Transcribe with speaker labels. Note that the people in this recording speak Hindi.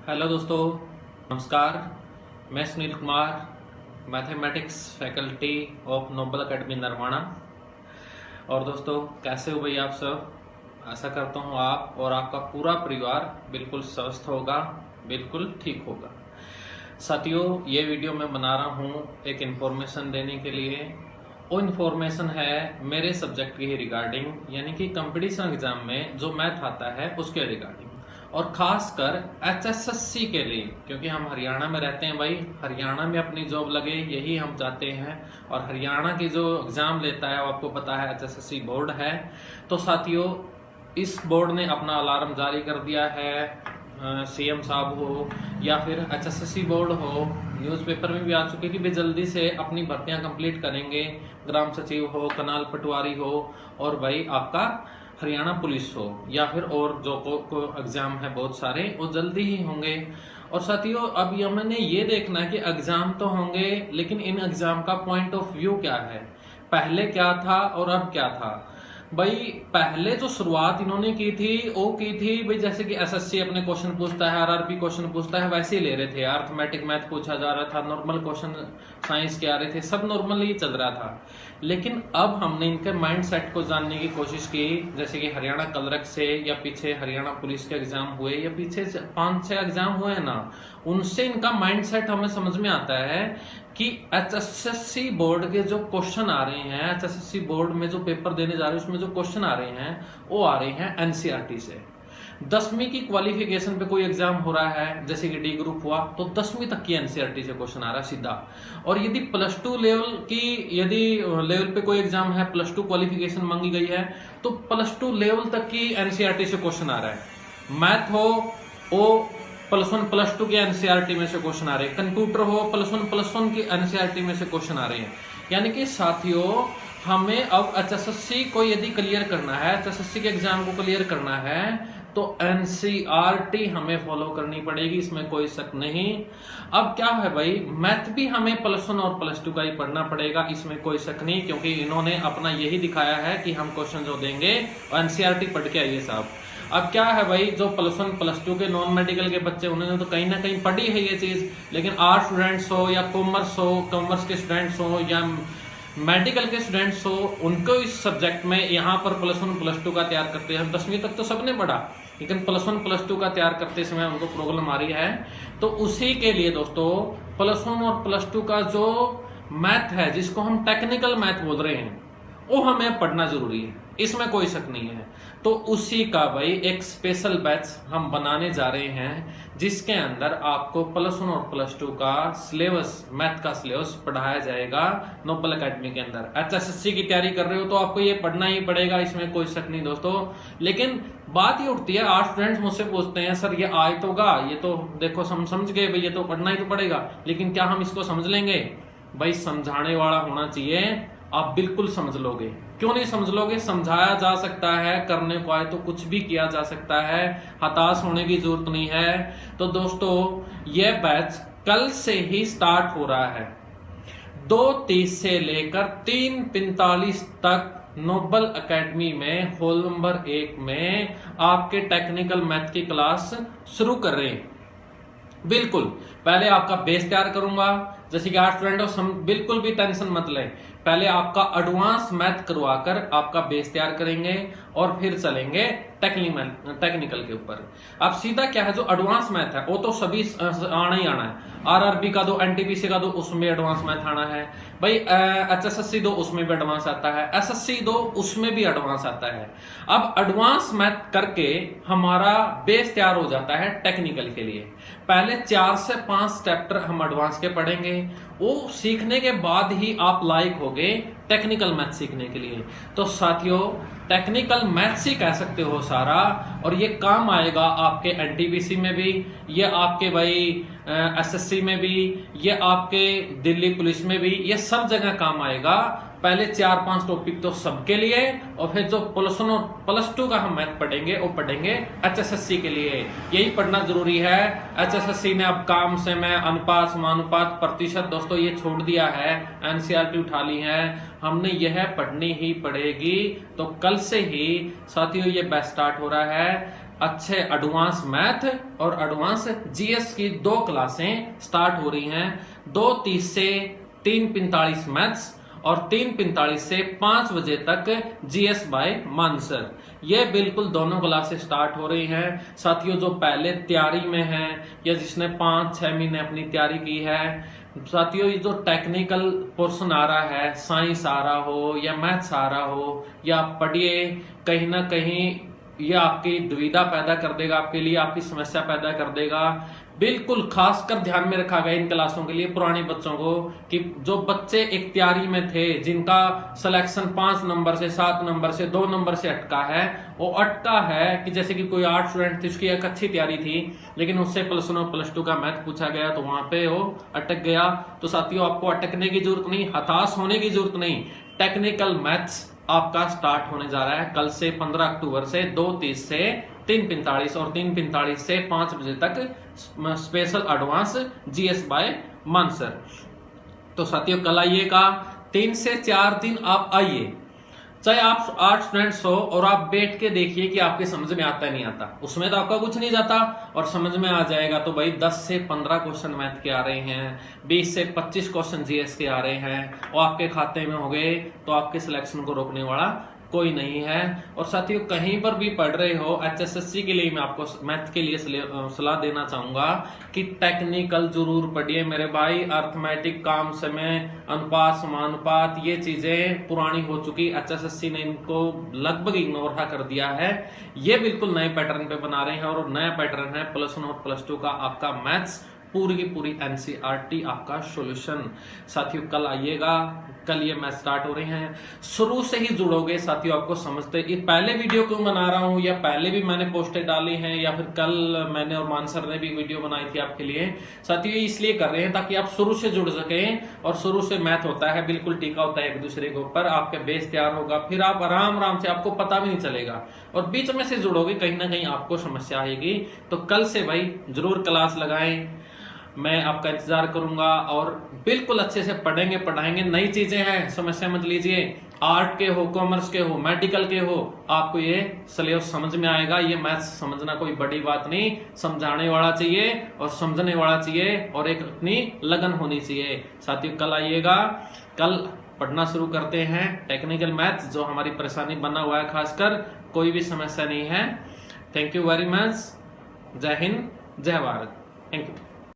Speaker 1: हेलो दोस्तों, नमस्कार। मैं Sunil Kumar, mathematics faculty of noble academy Narwana. और दोस्तों, कैसे हो भाई आप सब? आशा करता हूँ आप और आपका पूरा परिवार बिल्कुल स्वस्थ होगा, बिल्कुल ठीक होगा। साथियों, ये वीडियो मैं बना रहा हूँ एक इन्फॉर्मेशन देने के लिए। वो इन्फॉर्मेशन है मेरे सब्जेक्ट की रिगार्डिंग, यानी कि कंपटीशन एग्जाम में जो मैथ आता है उसके रिगार्डिंग, और खासकर एचएसएससी के लिए, क्योंकि हम हरियाणा में रहते हैं भाई। हरियाणा में अपनी जॉब लगे यही हम चाहते हैं, और हरियाणा की जो एग्जाम लेता है वो आपको पता है एचएसएससी बोर्ड है। तो साथियों, इस बोर्ड ने अपना अलार्म जारी कर दिया है। सीएम साहब हो या फिर एचएसएससी बोर्ड हो, न्यूज़पेपर में भी आ चुके कि वे जल्दी से अपनी भर्तियां कंप्लीट करेंगे। ग्राम सचिव हो, कनाल पटवारी हो, और भाई आपका हरियाणा पुलिस हो, या फिर और जो को एग्जाम है बहुत सारे, वो जल्दी ही होंगे। और साथियों, अब ये मैंने ये देखना है कि एग्जाम तो होंगे, लेकिन इन एग्जाम का पॉइंट ऑफ व्यू क्या है, पहले क्या था और अब क्या था। भाई पहले जो शुरुआत इन्होंने की थी वो की थी भाई, जैसे कि एसएससी अपने क्वेश्चन पूछता है, आरआरबी क्वेश्चन पूछता है, वैसे ही ले रहे थे। अर्थमेटिक मैथ पूछा जा रहा था, नॉर्मल क्वेश्चन साइंस के आ रहे थे, सब नॉर्मल ही चल रहा था। लेकिन अब हमने इनके माइंड सेट को जानने की कोशिश की, जैसे कि हरियाणा क्लर्क से, या पीछे हरियाणा पुलिस के एग्जाम हुए, या पीछे 5-6 एग्जाम हुए हैं ना, उनसे इनका माइंड सेट हमें समझ में आता है कि एचएसएससी बोर्ड के जो क्वेश्चन आ रहे हैं, एचएसएससी बोर्ड में जो पेपर देने जा रहे हैं उसमें जो क्वेश्चन आ रहे हैं वो आ रहे हैं एनसीईआरटी से। 10वीं की क्वालिफिकेशन पे कोई एग्जाम हो रहा है, जैसे कि डी ग्रुप हुआ, तो 10वीं तक की एनसीईआरटी से क्वेश्चन आ रहा है सीधा। और यदि प्लस टू लेवल की, यदि लेवल पे कोई एग्जाम है, प्लस टू क्वालिफिकेशन मांगी गई है, तो प्लस टू लेवल तक की एनसीईआरटी से क्वेश्चन आ रहा है। मैथ हो वो +1 +2 के एनसीईआरटी में से क्वेश्चन आ रहे हैं, कंप्यूटर हो +1 की एनसीईआरटी में से क्वेश्चन आ रहे हैं। यानी कि साथियों, हमें अब एचएसएससी को यदि क्लियर करना है, एचएसएससी के एग्जाम को क्लियर करना है, तो एनसीईआरटी हमें फॉलो करनी पड़ेगी, इसमें कोई शक नहीं। अब क्या है भाई, मैथ भी हमें +1 और +2 का ही पढ़ना पड़ेगा, इसमें कोई शक नहीं, क्योंकि इन्होंने अपना यही दिखाया है कि हम क्वेश्चन जो देंगे एनसीईआरटी पढ़ के आइए साहब। अब क्या है भाई, जो +1 +2 के नॉन मेडिकल के बच्चे, उन्होंने तो कहीं ना कहीं पढ़ी है ये चीज, लेकिन आर्ट स्टूडेंट्स हो या कॉमर्स के स्टूडेंट्स हो या मेडिकल के स्टूडेंट्स हो, उनको इस सब्जेक्ट में यहाँ पर +1 +2 का तैयार करते हैं। 10वीं तक तो सबने पढ़ा, लेकिन +1 +2 का तैयार करते समय उनको प्रॉब्लम आ रही है। तो उसी के लिए दोस्तों, +1 और +2 का जो मैथ है, जिसको हम टेक्निकल मैथ बोल रहे हैं, वो हमें पढ़ना जरूरी है, इसमें कोई शक नहीं है। तो उसी का भाई एक स्पेशल बैच हम बनाने जा रहे हैं, जिसके अंदर आपको +1 और +2 का सिलेबस, मैथ का सिलेबस पढ़ाया जाएगा नोबल एकेडमी के अंदर। एचएसएससी की तैयारी कर रहे हो तो आपको ये पढ़ना ही पड़ेगा, इसमें कोई शक नहीं दोस्तों। लेकिन बात ये उठती है, 8 स्टूडेंट्स मुझसे पूछते हैं, सर ये आए तो गा, ये तो देखो समझ गए भाई, ये तो पढ़ना ही तो पड़ेगा, लेकिन क्या हम इसको समझ लेंगे? भाई समझाने वाला होना चाहिए, आप बिल्कुल समझ लोगे। क्यों नहीं समझ लोगे? समझाया जा सकता है, करने को आए तो कुछ भी किया जा सकता है, हताश होने की जरूरत नहीं है। तो दोस्तों, यह बैच कल से ही स्टार्ट हो रहा है। 2:30 से लेकर 3:45 तक नोबल एकेडमी में हॉल नंबर 1 में आपके टेक्निकल मैथ की क्लास शुरू कर रहे हैं। बिल्कुल पहले आपका बेस तैयार करूंगा, जैसे कि 8 स्टूडेंट हो, बिल्कुल भी टेंशन मत लें। पहले आपका एडवांस मैथ करवाकर आपका बेस तैयार करेंगे, और फिर चलेंगे टेक्निकल के ऊपर। अब सीधा क्या है, जो एडवांस मैथ है वो तो सभी आना ही आना है। आरआरबी का दो, एनटीपीसी का दो, उसमें एडवांस मैथ आना है भाई। एचएसएससी दो, उसमें भी एडवांस आता है। एसएससी दो, उसमें भी एडवांस आता है। अब एडवांस मैथ करके हमारा बेस तैयार हो जाता है टेक्निकल के लिए। पहले 4 से 5 चैप्टर हम एडवांस के पढ़ेंगे, वो सीखने के बाद ही आप लायक होगे टेक्निकल मैथ सीखने के लिए। तो साथियों, टेक्निकल मैथ्स ही कह सकते हो सारा, और ये काम आएगा आपके एनटीपीसी में भी, ये आपके भाई एसएससी में भी, ये आपके दिल्ली पुलिस में भी, ये सब जगह काम आएगा। पहले 4-5 टॉपिक तो सबके लिए, और फिर जो +1 और +2 का हम मैथ पढ़ेंगे वो पढ़ेंगे एचएसएससी के लिए। यही पढ़ना जरूरी है। एचएसएससी ने अब काम से मैं अनुपात, समानुपात, प्रतिशत दोस्तों ये छोड़ दिया है, एनसीईआरटी उठा ली है, हमने यह पढ़नी ही पड़ेगी। तो कल से ही साथियों ये बैच स्टार्ट हो रहा है। अच्छे एडवांस मैथ और एडवांस जीएस की 2 क्लासें स्टार्ट हो रही हैं। 2:30 से 3:45 मैथ्स और 3:45 से 5 बजे तक जीएस बाय मानसर। ये बिल्कुल दोनों क्लासें स्टार्ट हो रही हैं। साथियों, जो पहले तैयारी में हैं या जिसने 5-6 महीने अपनी तैयारी की है, साथियों ये जो टेक्निकल पोर्शन आ रहा है, साइंस आ रहा हो या मैथ्स आ रहा हो, या आप पढ़िए, कहीं ना कहीं ये आपकी दुविधा पैदा कर देगा, आपके लिए आपकी समस्या पैदा कर देगा। बिल्कुल खासकर ध्यान में रखा गया इन क्लासों के लिए पुराने बच्चों को कि जो बच्चे एक तैयारी में थे, जिनका सिलेक्शन 5 नंबर से 7 नंबर से 2 नंबर से अटका है, वो अटका है कि जैसे कि कोई 8 स्टूडेंट थी, उसकी एक अच्छी तैयारी थी लेकिन उससे +1 और +2 का मैथ पूछा गया तो वहां पे वो अटक गया। तो साथियों, आपको अटकने की जरूरत नहीं, हताश होने की जरूरत नहीं। टेक्निकल मैथ्स आपका स्टार्ट होने जा रहा है कल से 15 अक्टूबर से 2:30 से 3:45 और 3:45 से 5 बजे तक special advance GS bye Mansar. तो साथियों, कल आइएगा, 3 से 4 दिन आप आइए, चाहे आप 8 स्टूडेंट्स हो और आप बैठ के देखिए कि आपके समझ में आता है नहीं आता। उसमें तो आपका कुछ नहीं जाता और समझ में आ जाएगा तो भाई 10 से 15 क्वेश्चन मैथ के आ रहे हैं, 20 से 25 क्वेश्चन जीएस के आ रहे हैं और आपके खाते में हो गए, तो आपके सिलेक्शन को रोकने वाला कोई नहीं है। और साथियों, कहीं पर भी पढ़ रहे हो, एचएसएससी के लिए मैं आपको मैथ के लिए सलाह देना चाहूंगा कि टेक्निकल जरूर पढ़िए मेरे भाई। अर्थमेटिक, काम समय, अनुपात, समानुपात, ये चीजें पुरानी हो चुकी, एचएसएससी ने इनको लगभग इग्नोर कर दिया है। ये बिल्कुल नए पैटर्न पे बना रहे हैं और नया पैटर्न है +1 और +2 का आपका मैथ्स, पूरी की पूरी एनसीईआरटी आपका सॉल्यूशन। साथियों, कल आइएगा, कल ये मैथ स्टार्ट हो रहे हैं, शुरू से ही जुड़ोगे साथियों, आपको समझते। ये पहले वीडियो क्यों बना रहा हूं, या पहले भी मैंने पोस्टें डाली हैं, या फिर कल मैंने और मानसर ने भी वीडियो बनाई थी आपके लिए। साथियों, इसलिए कर रहे हैं ताकि आप शुरू से जुड़ सकें, और शुरू से मैथ होता है बिल्कुल टीका होता है एक दूसरे के ऊपर, आपके बेस तैयार होगा, फिर आप आराम से, आपको पता भी नहीं चलेगा। और बीच में से जुड़ोगे, कहीं ना कहीं आपको समस्या आएगी। तो कल से भाई जरूर क्लास लगाएं, मैं आपका इंतजार करूंगा और बिल्कुल अच्छे से पढ़ेंगे, पढ़ाएंगे। नई चीजें हैं, समस्या मत लीजिए। आर्ट के हो, कॉमर्स के हो, मेडिकल के हो, आपको ये सिलेबस समझ में आएगा। ये मैथ्स समझना कोई बड़ी बात नहीं, समझाने वाला चाहिए और समझने वाला चाहिए और एक अपनी लगन होनी चाहिए। साथियों, कल आइएगा, कल पढ़ना शुरू करते हैं टेक्निकल मैथ्स, जो हमारी परेशानी बना हुआ है, खासकर कोई भी समस्या नहीं है। Thank you very much. जय हिंद, जय भारत। Thank you.